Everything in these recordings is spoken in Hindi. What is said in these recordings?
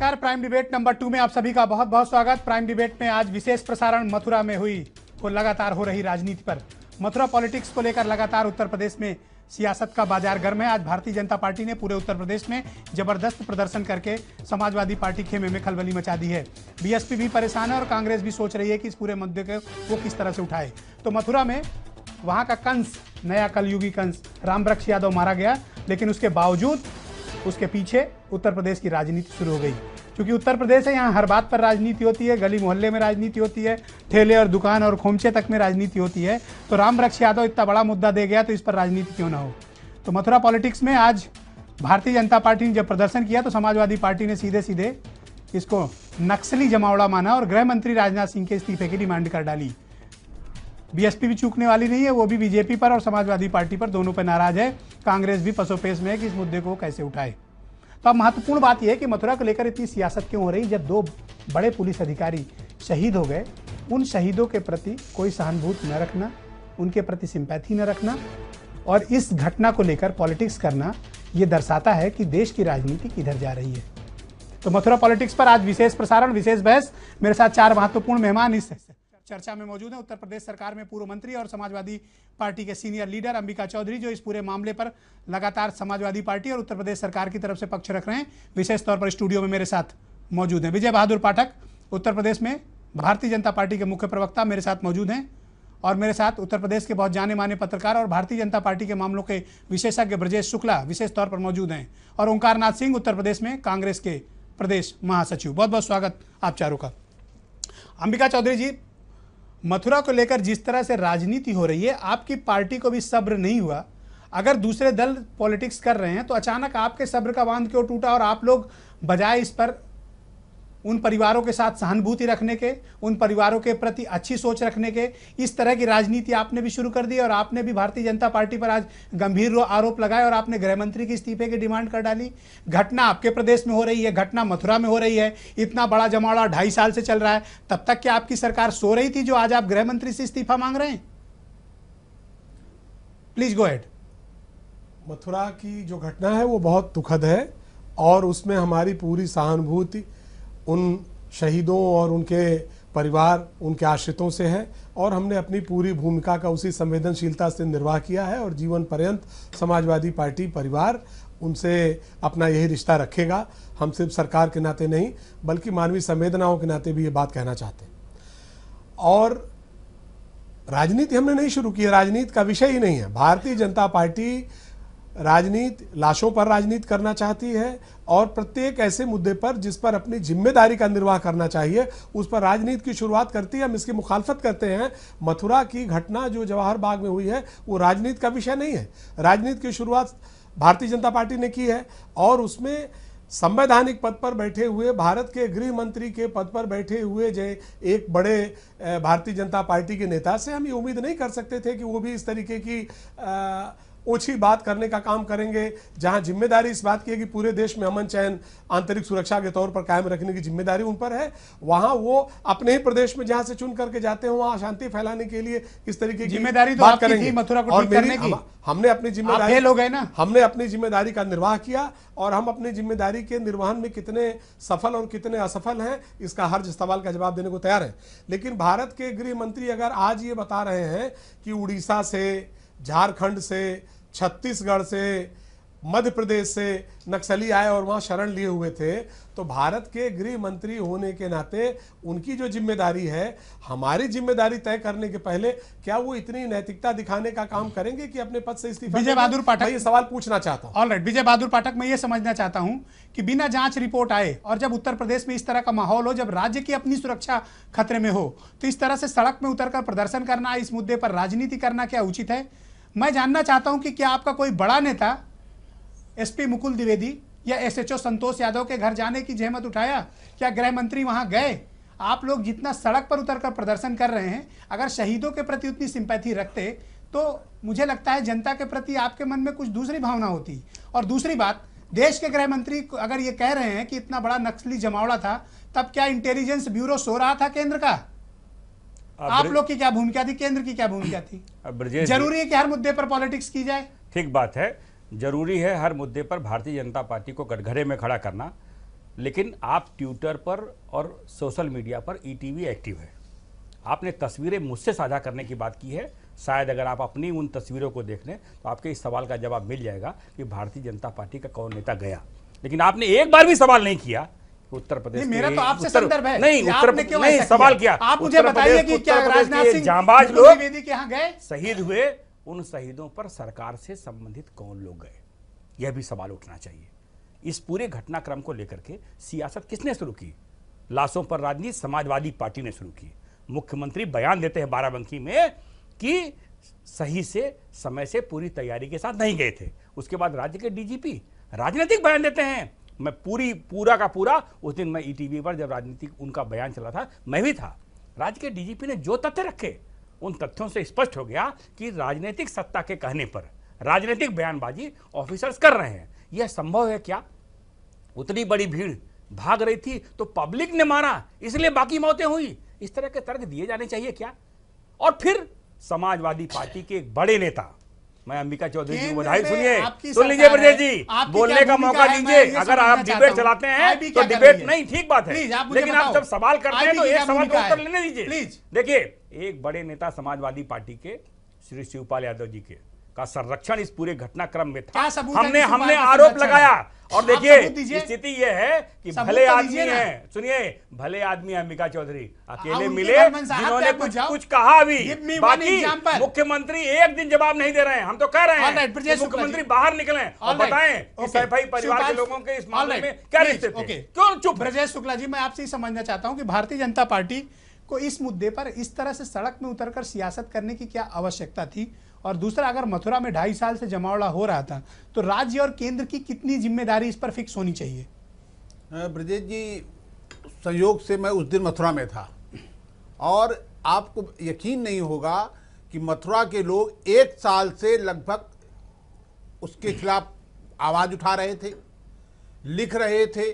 नमस्कार। प्राइम डिबेट नंबर 2 में आप सभी का बहुत बहुत स्वागत। प्राइम डिबेट में आज विशेष प्रसारण मथुरा में हुई वो लगातार हो रही राजनीति पर। मथुरा पॉलिटिक्स को लेकर लगातार उत्तर प्रदेश में सियासत का बाजार गर्म है। आज भारतीय जनता पार्टी ने पूरे उत्तर प्रदेश में जबरदस्त प्रदर्शन करके समाजवादी पार्टी खेमे में खलबली मचा दी है। बीएसपी भी परेशान है और कांग्रेस भी सोच रही है कि इस पूरे मुद्दे को वो किस तरह से उठाए। तो मथुरा में वहां का कंस, नया कलयुगी कंस रामवृक्ष यादव मारा गया, लेकिन उसके बावजूद उसके पीछे उत्तर प्रदेश की राजनीति शुरू हो गई। क्योंकि उत्तर प्रदेश है, यहाँ हर बात पर राजनीति होती है, गली मोहल्ले में राजनीति होती है, ठेले और दुकान और खोमचे तक में राजनीति होती है। तो रामवृक्ष यादव इतना बड़ा मुद्दा दे गया तो इस पर राजनीति क्यों ना हो। तो मथुरा पॉलिटिक्स में आज भारतीय जनता पार्टी ने जब प्रदर्शन किया तो समाजवादी पार्टी ने सीधे सीधे इसको नक्सली जमावड़ा माना और गृह मंत्री राजनाथ सिंह के इस्तीफे की डिमांड कर डाली। बीएसपी भी चूकने वाली नहीं है, वो भी बीजेपी पर और समाजवादी पार्टी पर, दोनों पर नाराज है। कांग्रेस भी पसोपेश में है कि इस मुद्दे को कैसे उठाए। तो अब महत्वपूर्ण बात यह है कि मथुरा को लेकर इतनी सियासत क्यों हो रही, जब 2 बड़े पुलिस अधिकारी शहीद हो गए। उन शहीदों के प्रति कोई सहानुभूति न रखना, उनके प्रति सिंपैथी न रखना और इस घटना को लेकर पॉलिटिक्स करना, ये दर्शाता है कि देश की राजनीति किधर जा रही है। तो मथुरा पॉलिटिक्स पर आज विशेष प्रसारण, विशेष बहस। मेरे साथ 4 महत्वपूर्ण मेहमान इस चर्चा में मौजूद है। उत्तर प्रदेश सरकार में पूर्व मंत्री और समाजवादी पार्टी के सीनियर लीडर अंबिका चौधरी, जो इस पूरे मामले पर लगातार समाजवादी पार्टी और उत्तर प्रदेश सरकार की तरफ से पक्ष रख रहे हैं, विशेष तौर पर स्टूडियो में मेरे साथ मौजूद हैं। विजय बहादुर पाठक, उत्तर प्रदेश में भारतीय जनता पार्टी के मुख्य प्रवक्ता, मेरे साथ मौजूद हैं। और मेरे साथ उत्तर प्रदेश के बहुत जाने माने पत्रकार और भारतीय जनता पार्टी के मामलों के विशेषज्ञ ब्रजेश शुक्ला विशेष तौर पर मौजूद हैं। और ओंकारनाथ सिंह, उत्तर प्रदेश में कांग्रेस के प्रदेश महासचिव। बहुत बहुत स्वागत आप चारों का। अंबिका चौधरी जी, मथुरा को लेकर जिस तरह से राजनीति हो रही है, आपकी पार्टी को भी सब्र नहीं हुआ। अगर दूसरे दल पॉलिटिक्स कर रहे हैं तो अचानक आपके सब्र का बांध क्यों टूटा और आप लोग बजाय इस पर उन परिवारों के साथ सहानुभूति रखने के, उन परिवारों के प्रति अच्छी सोच रखने के, इस तरह की राजनीति आपने भी शुरू कर दी और आपने भी भारतीय जनता पार्टी पर आज गंभीर आरोप लगाए और आपने गृह मंत्री के इस्तीफे की डिमांड कर डाली। घटना आपके प्रदेश में हो रही है, घटना मथुरा में हो रही है, इतना बड़ा जमावड़ा 2.5 साल से चल रहा है। तब तक क्या आपकी सरकार सो रही थी जो आज आप गृह मंत्री से इस्तीफा मांग रहे हैं? Please go ahead. मथुरा की जो घटना है वो बहुत दुखद है और उसमें हमारी पूरी सहानुभूति उन शहीदों और उनके परिवार, उनके आश्रितों से है और हमने अपनी पूरी भूमिका का उसी संवेदनशीलता से निर्वाह किया है और जीवन पर्यंत समाजवादी पार्टी परिवार उनसे अपना यही रिश्ता रखेगा। हम सिर्फ सरकार के नाते नहीं बल्कि मानवीय संवेदनाओं के नाते भी ये बात कहना चाहते हैं। और राजनीति हमने नहीं शुरू की है, राजनीति का विषय ही नहीं है। भारतीय जनता पार्टी राजनीति, लाशों पर राजनीति करना चाहती है और प्रत्येक ऐसे मुद्दे पर जिस पर अपनी जिम्मेदारी का निर्वाह करना चाहिए उस पर राजनीति की शुरुआत करती है। हम इसकी मुखालफत करते हैं। मथुरा की घटना जो जवाहर बाग में हुई है वो राजनीति का विषय नहीं है। राजनीति की शुरुआत भारतीय जनता पार्टी ने की है और उसमें संवैधानिक पद पर बैठे हुए, भारत के गृह मंत्री के पद पर बैठे हुए जो एक बड़े भारतीय जनता पार्टी के नेता से हम ये उम्मीद नहीं कर सकते थे कि वो भी इस तरीके की ओछी बात करने का काम करेंगे। जहां जिम्मेदारी इस बात की है कि पूरे देश में अमन चैन आंतरिक सुरक्षा के तौर पर कायम रखने की जिम्मेदारी उन पर है, वहां वो अपने ही प्रदेश में जहां से चुन करके जाते हैं वहां शांति फैलाने के लिए इस तरीके की जिम्मेदारी तो बात करेंगे। मथुरा को ठीक करने की हमने अपनी जिम्मेदारी हो गए ना, हमने अपनी जिम्मेदारी का निर्वाह किया और हम अपनी जिम्मेदारी के निर्वहन में कितने सफल और कितने असफल हैं इसका हर सवाल का जवाब देने को तैयार है। लेकिन भारत के गृह मंत्री अगर आज ये बता रहे हैं कि उड़ीसा से, झारखंड से, छत्तीसगढ़ से, मध्य प्रदेश से नक्सली आए और वहां शरण लिए हुए थे, तो भारत के गृह मंत्री होने के नाते उनकी जो जिम्मेदारी है, हमारी जिम्मेदारी तय करने के पहले क्या वो इतनी नैतिकता दिखाने का काम करेंगे कि अपने पद से इस्तीफा? विजय बहादुर पाठक, ये सवाल पूछना चाहता हूं। ऑलराइट विजय बहादुर पाठक, मैं ये समझना चाहता हूं कि बिना जांच रिपोर्ट आए और जब उत्तर प्रदेश में इस तरह का माहौल हो, जब राज्य की अपनी सुरक्षा खतरे में हो, तो इस तरह से सड़क में उतरकर प्रदर्शन करना, इस मुद्दे पर राजनीति करना क्या उचित है? मैं जानना चाहता हूं कि क्या आपका कोई बड़ा नेता एसपी मुकुल द्विवेदी या एसएचओ संतोष यादव के घर जाने की जहमत उठाया? क्या गृह मंत्री वहां गए? आप लोग जितना सड़क पर उतरकर प्रदर्शन कर रहे हैं, अगर शहीदों के प्रति उतनी सिंपैथी रखते तो मुझे लगता है जनता के प्रति आपके मन में कुछ दूसरी भावना होती। और दूसरी बात, देश के गृह मंत्री अगर ये कह रहे हैं कि इतना बड़ा नक्सली जमावड़ा था, तब क्या इंटेलिजेंस ब्यूरो सो रहा था केंद्र का? आप लोग की क्या भूमिका थी, केंद्र की क्या भूमिका थी? जरूरी है कि हर मुद्दे पर पॉलिटिक्स की जाए? ठीक बात है, जरूरी है हर मुद्दे पर भारतीय जनता पार्टी को कटघरे में खड़ा करना। लेकिन आप ट्विटर पर और सोशल मीडिया पर ईटीवी एक्टिव है। आपने तस्वीरें मुझसे साझा करने की बात की है। शायद अगर आप अपनी उन तस्वीरों को देख लें तो आपके इस सवाल का जवाब मिल जाएगा कि भारतीय जनता पार्टी का कौन नेता गया। लेकिन आपने एक बार भी सवाल नहीं किया उत्तर प्रदेश नहीं, मेरा तो आपसे संदर्भ है नहीं, कि उत्तर आपने क्यों नहीं ऐसा सवाल किया? किया। आप मुझे बताइए कि क्या राजनाथ सिंह जांबाज लोग द्विवेदी के यहाँ गए, शहीद हुए, उन शहीदों पर सरकार से संबंधित कौन लोग गए, यह भी सवाल उठना चाहिए। इस पूरे घटनाक्रम को लेकर के सियासत किसने शुरू की? लाशों पर राजनीति समाजवादी पार्टी ने शुरू की। मुख्यमंत्री बयान देते हैं बाराबंकी में कि सही से समय से पूरी तैयारी के साथ नहीं गए थे। उसके बाद राज्य के डीजीपी राजनीतिक बयान देते हैं। मैं पूरा का पूरा उस दिन मैं ईटीवी पर जब राजनीतिक उनका बयान चला था मैं भी था। राज्य के डीजीपी ने जो तथ्य रखे उन तथ्यों से स्पष्ट हो गया कि राजनीतिक सत्ता के कहने पर राजनीतिक बयानबाजी ऑफिसर्स कर रहे हैं। यह संभव है क्या? उतनी बड़ी भीड़ भाग रही थी तो पब्लिक ने मारा इसलिए बाकी मौतें हुई, इस तरह के तर्क दिए जाने चाहिए क्या? और फिर समाजवादी पार्टी के एक बड़े नेता, मैं अंबिका चौधरी जी को बधाई सुनिए, सुन लीजिए ब्रजेश जी, बोलने का मौका दीजिए। अगर आप डिबेट चलाते हैं तो डिबेट नहीं, ठीक बात है, लेकिन आप जब सवाल करते हैं तो एक सवाल का उत्तर लेने दीजिए। देखिए, एक बड़े नेता समाजवादी पार्टी के श्री शिवपाल यादव जी के का संरक्षण इस पूरे घटनाक्रम में था। हमने आरोप लगाया और देखिए स्थिति यह है कि भले आदमी है, सुनिए, भले आदमी अंबिका चौधरी अकेले मिले जिन्होंने कुछ कहा भी, बाकी मुख्यमंत्री एक दिन जवाब नहीं दे रहे हैं। हम तो कह रहे हैं मुख्यमंत्री बाहर निकले और बताएं कि सैफई परिवार के लोगों के इस मामले में क्या रिश्ते थे। क्यों चुप? ब्रजेश शुक्ला जी, मैं आपसे समझना चाहता हूं कि भारतीय जनता पार्टी को इस मुद्दे पर इस तरह से सड़क में उतरकर सियासत करने की क्या आवश्यकता थी? और दूसरा, अगर मथुरा में 2.5 साल से जमावड़ा हो रहा था तो राज्य और केंद्र की कितनी जिम्मेदारी इस पर फिक्स होनी चाहिए? ब्रजेश जी, संयोग से मैं उस दिन मथुरा में था और आपको यकीन नहीं होगा कि मथुरा के लोग 1 साल से लगभग उसके खिलाफ आवाज उठा रहे थे, लिख रहे थे।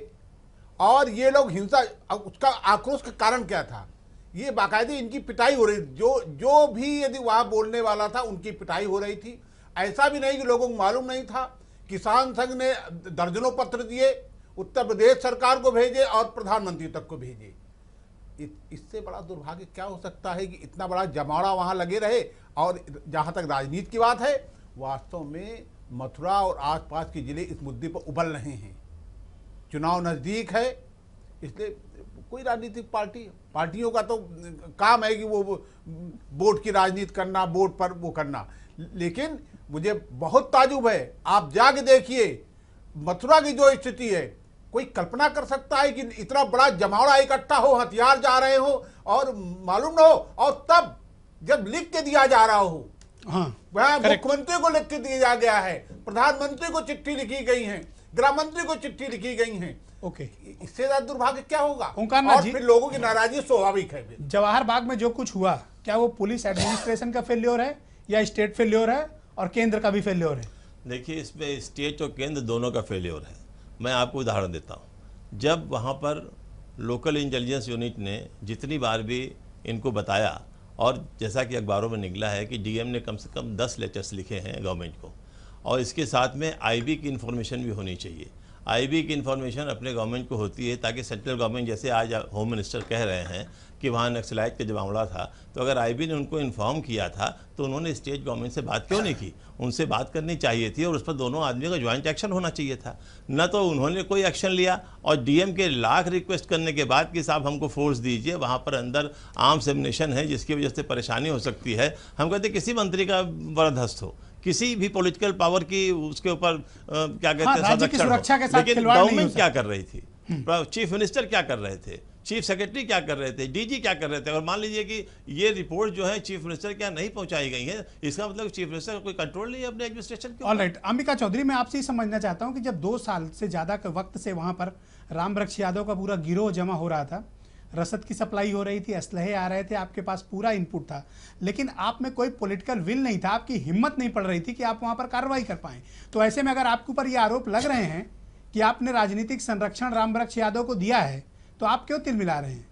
और ये लोग हिंसा, उसका आक्रोश का कारण क्या था? ये बाकायदे इनकी पिटाई हो रही थी। जो भी यदि वहां बोलने वाला था उनकी पिटाई हो रही थी। ऐसा भी नहीं कि लोगों को मालूम नहीं था। किसान संघ ने दर्जनों पत्र दिए, उत्तर प्रदेश सरकार को भेजे और प्रधानमंत्री तक को भेजे। इससे बड़ा दुर्भाग्य क्या हो सकता है कि इतना बड़ा जमावड़ा वहां लगे रहे। और जहां तक राजनीति की बात है, वास्तव में मथुरा और आसपास के जिले इस मुद्दे पर उबल रहे हैं। चुनाव नजदीक है, इसलिए कोई राजनीतिक पार्टियों का तो काम है कि वो वोट की राजनीति करना, वोट पर वो करना। लेकिन मुझे बहुत ताजुब है, आप जाके देखिए मथुरा की जो स्थिति है। कोई कल्पना कर सकता है कि इतना बड़ा जमावड़ा इकट्ठा हो, हथियार जा रहे हो और मालूम ना हो, और तब जब लिख के दिया जा रहा हो। वह मुख्यमंत्री को लिख के दिया गया है, प्रधानमंत्री को चिट्ठी लिखी गई है, गृह मंत्री को चिट्ठी लिखी गई है। इससे ज्यादा दुर्भाग्य क्या होगा? और फिर लोगों की नाराजगी स्वाभाविक है। जवाहर बाग में जो कुछ हुआ, क्या वो पुलिस एडमिनिस्ट्रेशन का फेल्योर है या स्टेट फेल्योर है और केंद्र का भी फेल्योर है? देखिए, इसमें स्टेट और केंद्र दोनों का फेल्योर है। मैं आपको उदाहरण देता हूँ। जब वहाँ पर लोकल इंटेलिजेंस यूनिट ने जितनी बार भी इनको बताया, और जैसा कि अखबारों में निकला है कि डीएम ने कम से कम 10 लेटर्स लिखे हैं गवर्नमेंट को, और इसके साथ में आईबी की इन्फॉर्मेशन भी होनी चाहिए। आईबी की इन्फॉर्मेशन अपने गवर्नमेंट को होती है ताकि सेंट्रल गवर्नमेंट, जैसे आज होम मिनिस्टर कह रहे हैं कि वहाँ नक्सलाइट का जमावड़ा था, तो अगर आईबी ने उनको इन्फॉर्म किया था तो उन्होंने स्टेट गवर्नमेंट से बात क्यों नहीं की? उनसे बात करनी चाहिए थी और उस पर दोनों आदमियों का ज्वाइंट एक्शन होना चाहिए था। न तो उन्होंने कोई एक्शन लिया, और डीएम के लाख रिक्वेस्ट करने के बाद कि साहब हमको फोर्स दीजिए, वहाँ पर अंदर आर्म्स एम्युनिशन है जिसकी वजह से परेशानी हो सकती है। हम कहते किसी मंत्री का बर्दाश्त हो, किसी भी पॉलिटिकल पावर की उसके ऊपर क्या कहते हैं, लेकिन गवर्नमेंट क्या कर रही थी? चीफ मिनिस्टर क्या कर रहे थे? चीफ सेक्रेटरी क्या कर रहे थे? डीजी क्या कर रहे थे? और मान लीजिए कि ये रिपोर्ट जो है चीफ मिनिस्टर क्या नहीं पहुंचाई गई है, इसका मतलब चीफ मिनिस्टर का कोई कंट्रोल नहीं है अपने एडमिनिस्ट्रेशन के। ऑलराइट, अंबिका चौधरी, मैं आपसे समझना चाहता हूं कि जब 2 साल से ज्यादा के वक्त से वहां पर रामवृक्ष यादव का पूरा गिरोह जमा हो रहा था, रसद की सप्लाई हो रही थी, असलहे आ रहे थे, आपके पास पूरा इनपुट था, लेकिन आप में कोई पॉलिटिकल विल नहीं था, आपकी हिम्मत नहीं पड़ रही थी कि आप वहां पर कार्रवाई कर पाएं। तो ऐसे में अगर आपके ऊपर ये आरोप लग रहे हैं कि आपने राजनीतिक संरक्षण रामवृक्ष यादव को दिया है, तो आप क्यों तिल मिला रहे हैं?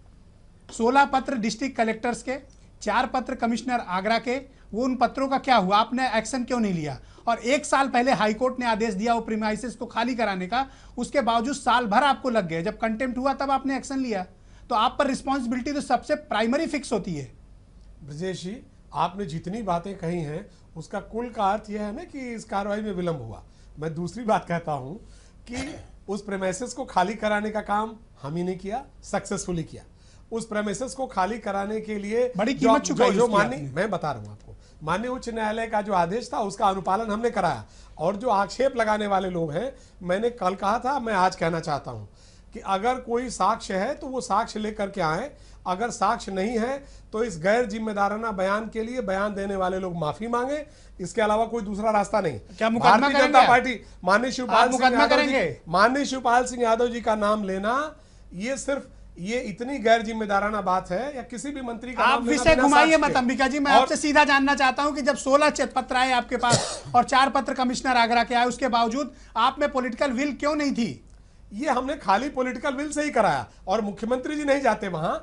16 पत्र डिस्ट्रिक्ट कलेक्टर्स के, 4 पत्र कमिश्नर आगरा के, वो उन पत्रों का क्या हुआ? आपने एक्शन क्यों नहीं लिया? और 1 साल पहले हाईकोर्ट ने आदेश दिया वो प्रीमाइसेस को खाली कराने का, उसके बावजूद साल भर आपको लग गए। जब कंटेम्प्ट हुआ तब आपने एक्शन लिया, तो आप पर रिस्पॉन्सिबिलिटी तो सबसे प्राइमरी फिक्स होती है। ब्रजेश जी, आपने जितनी बातें कही हैं उसका कुल का अर्थ यह है ना कि इस कार्रवाई में विलंब हुआ। मैं दूसरी बात कहता हूं कि उस प्रेमिसेस को खाली कराने का काम हम ही ने किया, सक्सेसफुली किया। उस प्रेमिसेस को खाली कराने के लिए बड़ी कीमत चुकाई जो उसकी माननीय, आपने। मैं बता रहा हूं आपको, माननीय उच्च न्यायालय का जो आदेश था उसका अनुपालन हमने कराया। और जो आक्षेप लगाने वाले लोग हैं, मैंने कल कहा था, मैं आज कहना चाहता हूं कि अगर कोई साक्ष्य है तो वो साक्ष्य लेकर के आए, अगर साक्ष्य नहीं है तो इस गैर जिम्मेदाराना बयान के लिए बयान देने वाले लोग माफी मांगे, इसके अलावा कोई दूसरा रास्ता नहीं। क्या मुकदमा भारतीय करेंगे जनता आप? पार्टी माननीय शिवपाल सिंह मुकदमा यादव करेंगे? जी, माननीय शिवपाल सिंह यादव जी का नाम लेना ये सिर्फ ये इतनी गैर जिम्मेदाराना बात है, या किसी भी मंत्री का आप नाम लेना विषय बिना घुमाइए साक्ष्य मत के। अंबिका जी, मैं और आपसे सीधा जानना चाहता हूं कि जब 16 पत्र आए आपके पास और 4 पत्र कमिश्नर आगरा के आए, उसके बावजूद आप में पॉलिटिकल विल क्यों नहीं थी? ये हमने खाली पॉलिटिकल विल से ही कराया, और मुख्यमंत्री जी नहीं जाते वहां,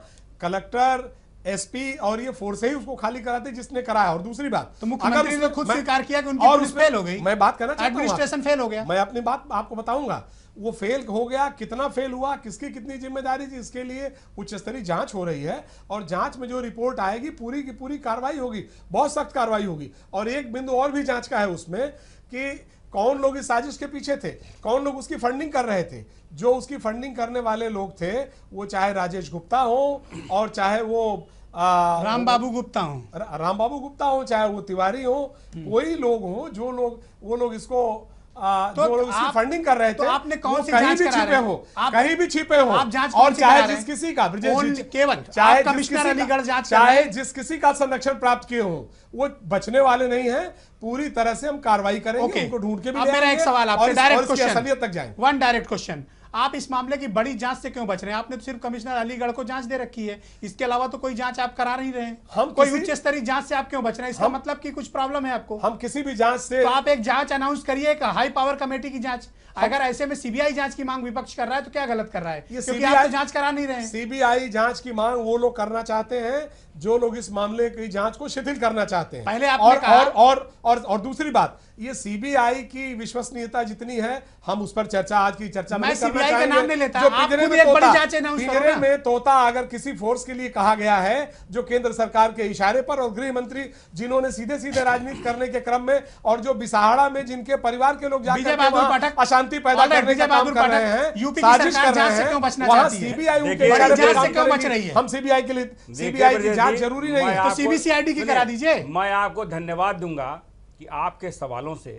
कलेक्टर, एसपी और ये फोर्स ही उसको खाली कराते जिसने कराया। और दूसरी बात, तो मुख्यमंत्री ने खुद स्वीकार किया कि उनकी पुलिस फेल हो गई, मैं बात करना चाहता हूं, एडमिनिस्ट्रेशन फेल हो गया। मैं अपनी बात आपको बताऊंगा, वो फेल हो गया, कितना फेल हुआ, किसकी कितनी जिम्मेदारी थी, इसके लिए उच्च स्तरीय जांच हो रही है। और जांच में जो रिपोर्ट आएगी पूरी की पूरी कार्रवाई होगी, बहुत सख्त कार्रवाई होगी। और एक बिंदु और भी जांच का है उसमें कि कौन लोग इस साजिश के पीछे थे, कौन लोग उसकी फंडिंग कर रहे थे। जो उसकी फंडिंग करने वाले लोग थे, वो चाहे राजेश गुप्ता हो और चाहे वो राम बाबू गुप्ता हो, राम बाबू गुप्ता हो, चाहे वो तिवारी हो, कोई लोग हो, जो लोग वो लोग इसको तो जो लोग इसकी फंडिंग कर रहे थे, तो आपने कौन वो सी कहीं जांच भी करा छिपे रहे हैं? हो, आप- कहीं भी छिपे हो, आप जांच और कौन सी चाहे करा रहे जिस हैं? किसी का ब्रजेश कौन- जी, केवल चाहे आप जिस कमिश्नर किसी अलीगढ़ का- जांच कर रहे चाहे हैं। जिस किसी का संरक्षण प्राप्त किए हो, वो बचने वाले नहीं है। पूरी तरह से हम कार्रवाई करेंगे, ओके, उनको ढूंढ के भी अब ले मेरा एक आएंगे सवाल और आपसे, डायरेक्ट इसकी क्वेश्चन, असलियत तक जाएंगे। वन डायरेक्ट क्वेश्चन, आप इस मामले की बड़ी जांच से क्यों बच रहे हैं? आपने तो सिर्फ कमिश्नर अलीगढ़ को जांच दे रखी है, इसके अलावा तो कोई जांच आप करा नहीं रहे हैं। हम कोई किसी- उच्च स्तरीय जांच से आप क्यों बच रहे हैं? इसका मतलब कि कुछ प्रॉब्लम है आपको। हम किसी भी जांच से तो आप एक जांच अनाउंस करिए, एक हाई पावर कमेटी की जांच। अगर ऐसे में सीबीआई जांच की मांग विपक्ष कर रहा है तो क्या गलत कर रहा है? ये क्योंकि आप तो जांच करा नहीं रहे हैं। सीबीआई जांच की मांग वो लोग करना चाहते हैं जो लोग इस मामले की जांच को शिथिल करना चाहते हैं। पहले आपने और, कहा- और दूसरी बात, ये सीबीआई की विश्वसनीयता जितनी है, हम उस पर चर्चा आज की चर्चा में मैं नहीं करना CBI का चाहेंगे। नाम नहीं लेता, जो आप पिंजरे खुद में एक बड़ी तोता- जांच announce करो पिंजरे ना। में तोता अगर किसी फोर्स के लिए कहा गया है, जो केंद्र सरकार के इशारे पर, और गृह मंत्री जिन्होंने सीधे सीधे राजनीति करने के क्रम में, और जो बिसाहड़ा में जिनके परिवार के लोग विजय जाकर बहादुर वहां पाठक- अशांति पैदा ऑलराइट, करने का विजय काम बहादुर कर रहे पाठक, हैं, यूपी की साजिश सरकार कर जांच रहे से हैं, क्यों बचना वहां चाहती है? सीबीआई उनके देखिए, इशारे बड़ी पर जांच काम से क्यों बच करेगी। रही है? हम सीबीआई के लिए, सीबीआई की जांच जरूरी नहीं है। तो CBCID की करा दीजिए। मैं आपको धन्यवाद दूंगा कि आपके सवालों से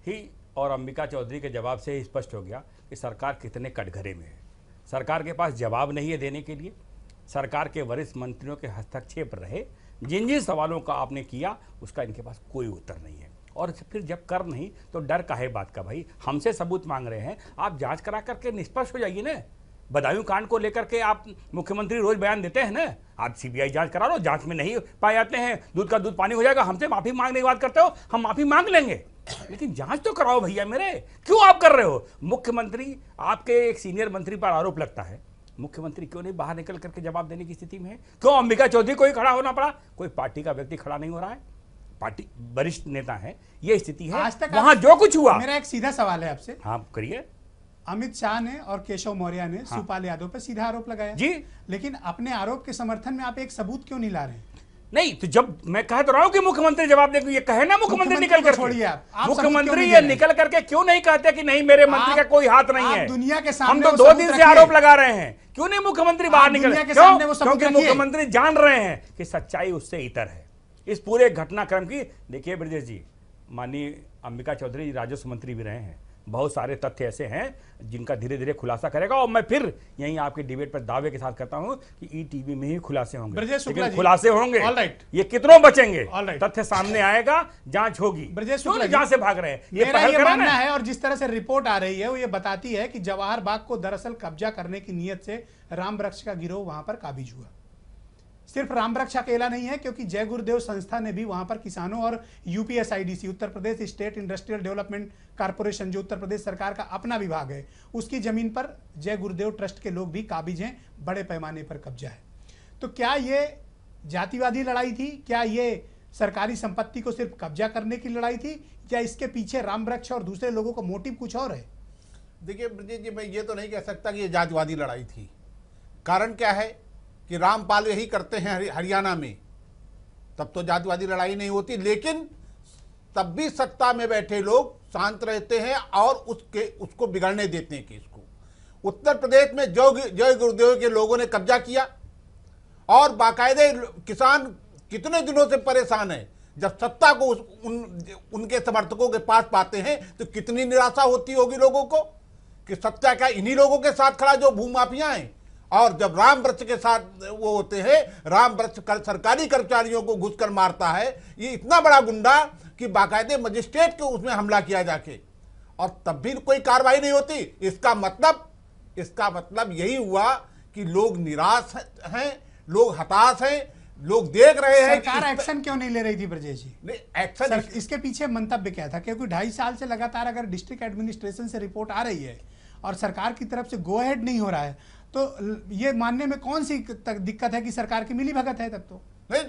ही और अंबिका चौधरी के जवाब से ही स्पष्ट हो गया कि सरकार कितने कटघरे में है। सरकार के पास जवाब नहीं है देने के लिए। सरकार के वरिष्ठ मंत्रियों के हस्तक्षेप रहे, जिन जिन सवालों का आपने किया उसका इनके पास कोई उत्तर नहीं है। और फिर जब कर नहीं तो डर काहे बात का भाई? हमसे सबूत मांग रहे हैं, आप जांच करा करके निष्पक्ष हो जाइए ना। बदायूं कांड को लेकर के आप मुख्यमंत्री रोज बयान देते हैं ना, आप सीबीआई जांच करा लो, जांच में नहीं पाए जाते हैं, दूध का दूध पानी हो जाएगा। हमसे माफी मांगने की बात करते हो, हम माफी मांग लेंगे, लेकिन जांच तो कराओ भैया मेरे। क्यों आप कर रहे हो? मुख्यमंत्री, आपके एक सीनियर मंत्री पर आरोप लगता है, मुख्यमंत्री क्यों नहीं बाहर निकल करके जवाब देने की स्थिति में है? क्यों अंबिका चौधरी को ही खड़ा होना पड़ा? कोई पार्टी का व्यक्ति खड़ा नहीं हो रहा है, पार्टी वरिष्ठ नेता है, ये स्थिति है। आज तक वहां आप- जो कुछ हुआ, मेरा एक सीधा सवाल है आपसे। हाँ करिए अमित शाह ने और केशव मौर्य ने शिवपाल यादव पर सीधा आरोप लगाया जी। लेकिन अपने आरोप के समर्थन में आप एक सबूत क्यों नहीं ला रहे हैं? नहीं, तो जब मैं कह तो रहा हूं कि मुख्यमंत्री जवाब देंगे, ये कहे ना मुख्यमंत्री निकल को करके। छोड़िए आप सबूत क्यों मुख्यमंत्री नहीं ये दे रहे? निकल करके क्यों नहीं कहते कि नहीं मेरे मंत्री का कोई हाथ नहीं आप है? दुनिया के हम सामने तो वो 2 सबूत दिन से रखिए। आरोप लगा रहे हैं, क्यों नहीं मुख्यमंत्री बाहर निकले? दुनिया के क्यों? सामने वो सबूत क्योंकि रखिए। मुख्यमंत्री जान रहे हैं कि सच्चाई उससे इतर है। इस पूरे घटनाक्रम की देखिए ब्रजेश जी, माननीय अंबिका चौधरी राजस्व मंत्री भी रहे हैं, बहुत सारे तथ्य ऐसे हैं जिनका धीरे धीरे खुलासा करेगा। और मैं फिर यहीं आपके डिबेट पर दावे के साथ कहता हूं कि ईटीवी में ही खुलासे होंगे, ब्रजेश शुक्ला लेकिन जी, खुलासे होंगे। ऑलराइट। ये कितनों बचेंगे, ऑलराइट। तथ्य सामने आएगा, जांच होगी। ब्रजेश क्यों शुक्ला नहीं जी, जांच से भाग रहे हैं? मेरा पहल ये करें मानना ना। है, और जिस तरह से रिपोर्ट आ रही है वो ये बताती है कि जवाहर बाग को दरअसल कब्जा करने की नीयत से राम वृक्ष का गिरोह वहां पर काबिज हुआ। सिर्फ राम वृक्ष अकेला नहीं है, क्योंकि जय गुरुदेव संस्था ने भी वहां पर किसानों और UPSIDC, Uttar Pradesh state industrial development corporation, जो उत्तर प्रदेश सरकार का अपना विभाग है, उसकी जमीन पर जय गुरुदेव ट्रस्ट के लोग भी काबिज हैं, बड़े पैमाने पर कब्जा है। तो क्या ये जातिवादी लड़ाई थी? क्या ये सरकारी संपत्ति को सिर्फ कब्जा करने की लड़ाई थी, या इसके पीछे रामवृक्ष और दूसरे लोगों का मोटिव कुछ और है? देखिए ब्रजेश जी, मैं ये तो नहीं कह सकता कि ये जातिवादी लड़ाई थी। कारण क्या है कि रामपाल यही करते हैं हरियाणा में, तब तो जातिवादी लड़ाई नहीं होती। लेकिन तब भी सत्ता में बैठे लोग शांत रहते हैं और उसको बिगड़ने देते हैं केस को। उत्तर प्रदेश में जय गुरुदेव के लोगों ने कब्जा किया और बाकायदे किसान कितने दिनों से परेशान है। जब सत्ता को उनके समर्थकों के पास पाते हैं तो कितनी निराशा होती होगी लोगों को कि सत्ता का इन्हीं लोगों के साथ खड़ा जो भूमाफिया हैं। और जब रामवृक्ष के साथ वो होते हैं, रामवृक्ष सरकारी कर्मचारियों को घुसकर मारता है, ये इतना बड़ा गुंडा कि बाकायदे मजिस्ट्रेट के उसमें हमला किया जाके, और तब भी कोई कार्रवाई नहीं होती। इसका मतलब यही हुआ कि लोग निराश हैं, लोग हताश हैं, लोग देख रहे हैं। सरकार एक्शन क्यों नहीं ले रही थी ब्रजेश जी? नहीं, एक्शन इसके पीछे मंतव्य क्या था? क्योंकि 2.5 साल से लगातार अगर डिस्ट्रिक्ट एडमिनिस्ट्रेशन से रिपोर्ट आ रही है और सरकार की तरफ से गो अहेड नहीं हो रहा है, तो ये मानने में कौन सी दिक्कत है कि सरकार की मिली भगत है? तब तो नहीं।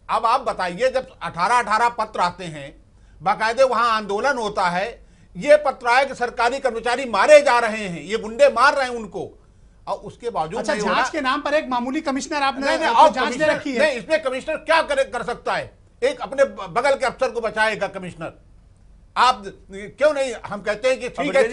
अब आप बताइए, जब 18 पत्र आते हैं, बाकायदे वहां आंदोलन होता है, ये पत्र आए कि सरकारी कर्मचारी मारे जा रहे हैं, ये गुंडे मार रहे हैं उनको, और उसके बावजूद अच्छा, जांच के नाम पर एक मामामूली कमिश्नर आपने जांच दे रखी है। नहीं, इसमें कमिश्नर क्या कर सकता है? एक अपने बगल के अफसर को बचाएगा कमिश्नर। आप क्यों नहीं, हम कहते हैं कि ठीक है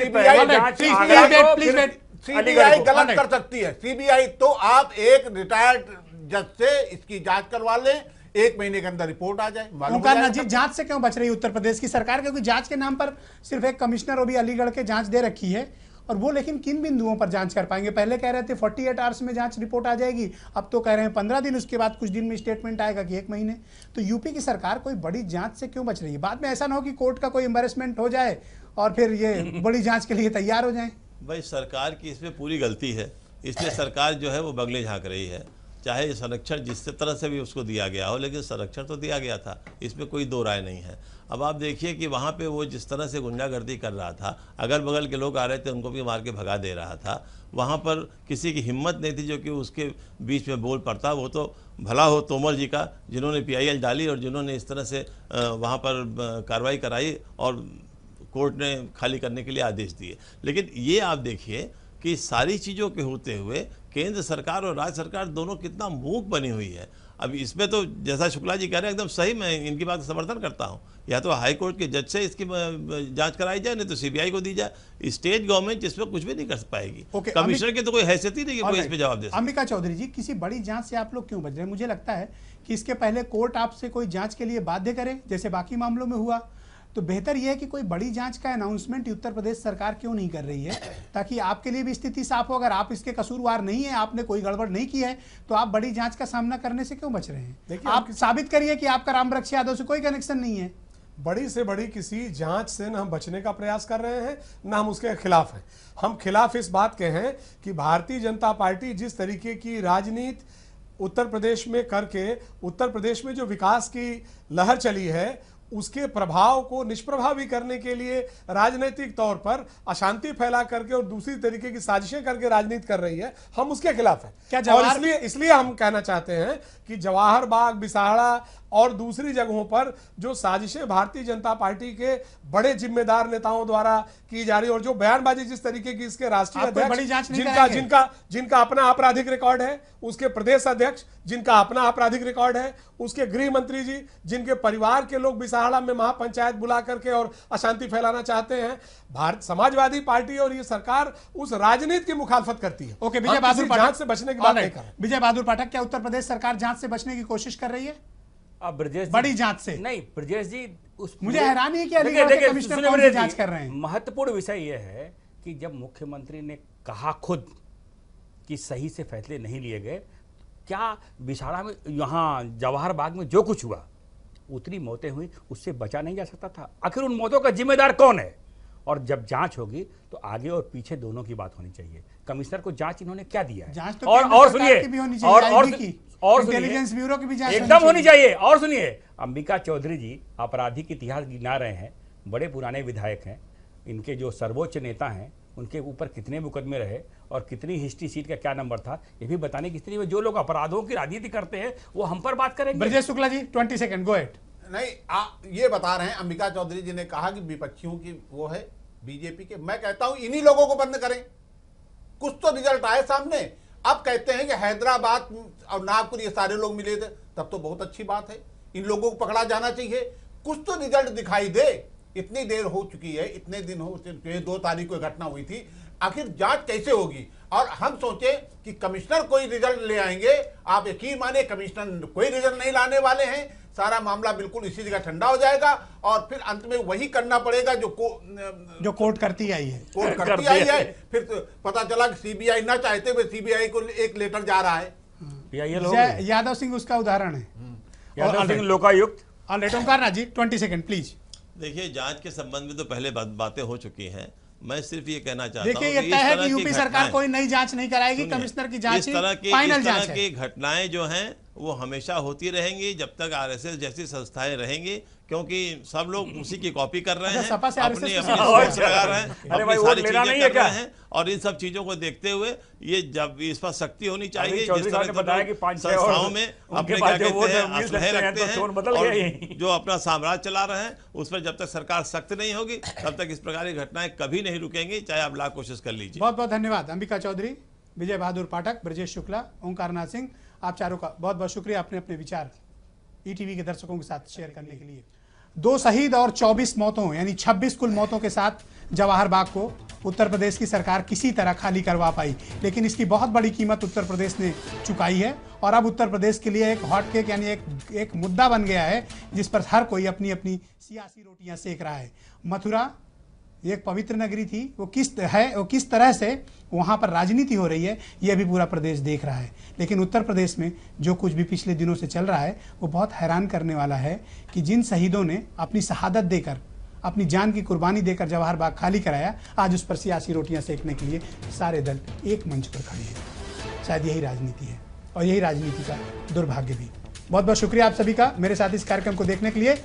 सीबीआई गलत कर सकती है, सीबीआई तो आप एक रिटायर्ड जज से इसकी जांच करवा लें, 1 महीने के अंदर रिपोर्ट आ जाए। ओंकार जी, जांच से क्यों बच रही है उत्तर प्रदेश की सरकार? क्योंकि जांच के नाम पर सिर्फ एक कमिश्नर वो भी अलीगढ़ के जांच दे रखी है, और वो लेकिन किन बिंदुओं पर जांच कर पाएंगे? पहले कह रहे थे 48 आवर्स में जांच रिपोर्ट आ जाएगी, अब तो कह रहे हैं 15 दिन, उसके बाद कुछ दिन में स्टेटमेंट आएगा कि 1 महीने। तो यूपी की सरकार कोई बड़ी जांच से क्यों बच रही है? बाद में ऐसा ना हो कि कोर्ट का कोई एम्बेरसमेंट हो जाए और फिर ये बड़ी जांच के लिए तैयार हो जाए। भाई, सरकार की इसमें पूरी गलती है, इसलिए सरकार जो है वो बगले झांक रही है। चाहे संरक्षण जिस तरह से भी उसको दिया गया हो, लेकिन संरक्षण तो दिया गया था, इसमें कोई दो राय नहीं है। अब आप देखिए कि वहाँ पे वो जिस तरह से गुंडागर्दी कर रहा था, अगल बगल के लोग आ रहे थे उनको भी मार के भगा दे रहा था। वहाँ पर किसी की हिम्मत नहीं थी जो कि उसके बीच में बोल पड़ता। वो तो भला हो तोमर जी का, जिन्होंने PIL डाली और जिन्होंने इस तरह से वहाँ पर कार्रवाई कराई और कोर्ट ने खाली करने के लिए आदेश दिए। लेकिन ये आप देखिए कि सारी चीज़ों के होते हुए केंद्र सरकार और राज्य सरकार दोनों कितना मूक बनी हुई है। अब इसमें तो जैसा शुक्ला जी कह रहे हैं एकदम सही, मैं इनकी बात का समर्थन करता हूँ। या तो हाई कोर्ट के जज से इसकी जांच कराई जाए, नहीं तो CBI को दी जाए। स्टेट गवर्नमेंट इसमें कुछ भी नहीं कर पाएगी। कमिश्नर की तो कोई हैसियत ही नहीं है कोई इस पे जवाब दे। अंबिका चौधरी जी, किसी बड़ी जांच से आप लोग क्यों बच रहे हैं? मुझे लगता है कि इसके पहले कोर्ट आपसे कोई जांच के लिए बाध्य करे, जैसे बाकी मामलों में हुआ, तो बेहतर यह है कि कोई बड़ी जांच का अनाउंसमेंट उत्तर प्रदेश सरकार क्यों नहीं कर रही है, ताकि आपके लिए भी स्थिति साफ हो। अगर आप इसके कसूरवार नहीं है, आपने कोई गड़बड़ नहीं की है, तो आप बड़ी जांच का सामना करने से क्यों बच रहे हैं? आप साबित करिए कि आपका रामवृक्ष यादव से कोई कनेक्शन नहीं है। बड़ी से बड़ी किसी जांच से न हम बचने का प्रयास कर रहे हैं, न हम उसके खिलाफ हैं। हम खिलाफ इस बात के हैं कि भारतीय जनता पार्टी जिस तरीके की राजनीति उत्तर प्रदेश में करके उत्तर प्रदेश में जो विकास की लहर चली है, उसके प्रभाव को निष्प्रभावी करने के लिए राजनीतिक तौर पर अशांति फैला करके और दूसरी तरीके की साजिशें करके राजनीति कर रही है, हम उसके खिलाफ हैं। क्या और इसलिए हम कहना चाहते हैं कि जवाहर बाग, बिसाहड़ा और दूसरी जगहों पर जो साजिशें भारतीय जनता पार्टी के बड़े जिम्मेदार नेताओं द्वारा की जा रही है, और जो बयानबाजी जिस तरीके की इसके राष्ट्रीय अध्यक्ष जिनका अपना आपराधिक रिकॉर्ड है, उसके प्रदेश अध्यक्ष जिनका अपना आपराधिक रिकॉर्ड है, उसके गृह मंत्री जी जिनके परिवार के लोग बिसाहड़ा में महापंचायत बुला करके और अशांति फैलाना चाहते हैं, भारत समाजवादी पार्टी और ये सरकार उस राजनीति की मुखालफत करती है। ओके, विजय बहादुर पाठक जांच से बचने की बात नहीं कर रहे। विजय बहादुर पाठक, क्या उत्तर प्रदेश सरकार जांच से बचने की कोशिश कर रही है? अब ब्रजेश बड़ी जांच से नहीं, ब्रजेश जी मुझे हैरानी है कि अलीगढ़ के कमिश्नर कौन सी जांच कर रहे हैं। महत्वपूर्ण विषय यह है कि जब मुख्यमंत्री ने कहा खुद कि सही से फैसले नहीं लिए गए, क्या बिसाहड़ा में, यहाँ जवाहर बाग में जो कुछ हुआ, उतनी मौतें हुई, उससे बचा नहीं जा सकता था? आखिर उन मौतों का जिम्मेदार कौन है? और जब जांच होगी तो आगे और पीछे दोनों की बात होनी चाहिए। कमिश्नर को जांच इन्होंने क्या दिया है? जांच तो और सुनिए, और इंटेलिजेंस ब्यूरो की भी जांच एकदम होनी चाहिए। और सुनिए, अंबिका चौधरी जी आपराधिक इतिहास गिना रहे हैं, बड़े पुराने विधायक हैं, इनके जो सर्वोच्च नेता हैं उनके ऊपर कितने मुकदमे रहे और कितनी हिस्ट्री सीट का क्या नंबर था, ये भी बताने की स्थिति में जो लोग अपराधों की राजनीति करते हैं वो हम पर बात करेंगे। Brajesh Shukla ji 20 second, go ahead. नहीं, ये बता रहे हैं, अंबिका चौधरी जी ने कहा कि विपक्षियों की वो है बीजेपी के। मैं कहता हूं इन्हीं लोगों को बंद करें, कुछ तो रिजल्ट आए सामने। अब कहते हैं कि हैदराबाद और नागपुर ये सारे लोग मिले थे, तब तो बहुत अच्छी बात है, इन लोगों को पकड़ा जाना चाहिए। कुछ तो रिजल्ट दिखाई दे। इतनी देर हो चुकी है, इतने दिन हो चुके, 2 तारीख को घटना हुई थी, आखिर जांच कैसे होगी? और हम सोचे कि कमिश्नर कोई रिजल्ट ले आएंगे, आप यकीन माने कमिश्नर कोई रिजल्ट नहीं लाने वाले हैं। सारा मामला बिल्कुल इसी जगह ठंडा हो जाएगा और फिर अंत में वही करना पड़ेगा जो कोर्ट करती आई है। कोर्ट करती आई है। फिर तो पता चला कि सीबीआई ना चाहते हुए सीबीआई को एक लेटर जा रहा है। यादव सिंह उसका उदाहरण है। यादव सिंह लोकायुक्त। ओंकार नाथ जी 20 सेकंड प्लीज। देखिए, जांच के संबंध में तो पहले बातें हो चुकी हैं। मैं सिर्फ ये कहना चाहता हूं, देखिए ये तय है कि यूपी सरकार कोई नई जांच नहीं कराएगी, कमिश्नर की जांच ही फाइनल जांच है। की घटनाएं जो हैं वो हमेशा होती रहेंगी जब तक आरएसएस जैसी संस्थाएं रहेंगी, क्योंकि सब लोग उसी की कॉपी कर रहे हैं, सपा से अपनी आरएसएस सोच लगा रहे हैं, अरे भाई, अपनी वोट सारी लेना नहीं चीजें है कर क्या? रहे हैं। और इन सब चीजों को देखते हुए ये जब इस पर सख्ती होनी चाहिए। चौधरी जिस साहब तरह ने बताया कि 5-6 संस्थाओं में अपने क्या कहते हैं असलहे रखते हैं, बदल और गया जो अपना साम्राज्य चला रहे हैं उस पर जब तक सरकार सख्त नहीं होगी तब तक इस प्रकार की घटनाएं कभी नहीं रुकेंगी, चाहे आप लाख कोशिश कर लीजिए। बहुत बहुत धन्यवाद अंबिका चौधरी, विजय बहादुर पाठक, ब्रजेश शुक्ला, ओंकार नाथ सिंह, आप चारों का बहुत बहुत शुक्रिया अपने अपने विचार ईटीवी के दर्शकों के साथ शेयर करने के लिए। 2 शहीद और 24 मौतों यानी 26 कुल मौतों के साथ जवाहर बाग को उत्तर प्रदेश की सरकार किसी तरह खाली करवा पाई, लेकिन इसकी बहुत बड़ी कीमत उत्तर प्रदेश ने चुकाई है और अब उत्तर प्रदेश के लिए एक हॉट केक यानी एक मुद्दा बन गया है जिस पर हर कोई अपनी अपनी सियासी रोटियां सेक रहा है। मथुरा एक पवित्र नगरी थी, वो किस तरह से वहाँ पर राजनीति हो रही है यह भी पूरा प्रदेश देख रहा है। लेकिन उत्तर प्रदेश में जो कुछ भी पिछले दिनों से चल रहा है वो बहुत हैरान करने वाला है कि जिन शहीदों ने अपनी शहादत देकर, अपनी जान की कुर्बानी देकर जवाहर बाग खाली कराया, आज उस पर सियासी रोटियां सेकने के लिए सारे दल एक मंच पर खड़े हैं। शायद यही राजनीति है और यही राजनीति का दुर्भाग्य भी। बहुत बहुत शुक्रिया आप सभी का मेरे साथ इस कार्यक्रम को देखने के लिए।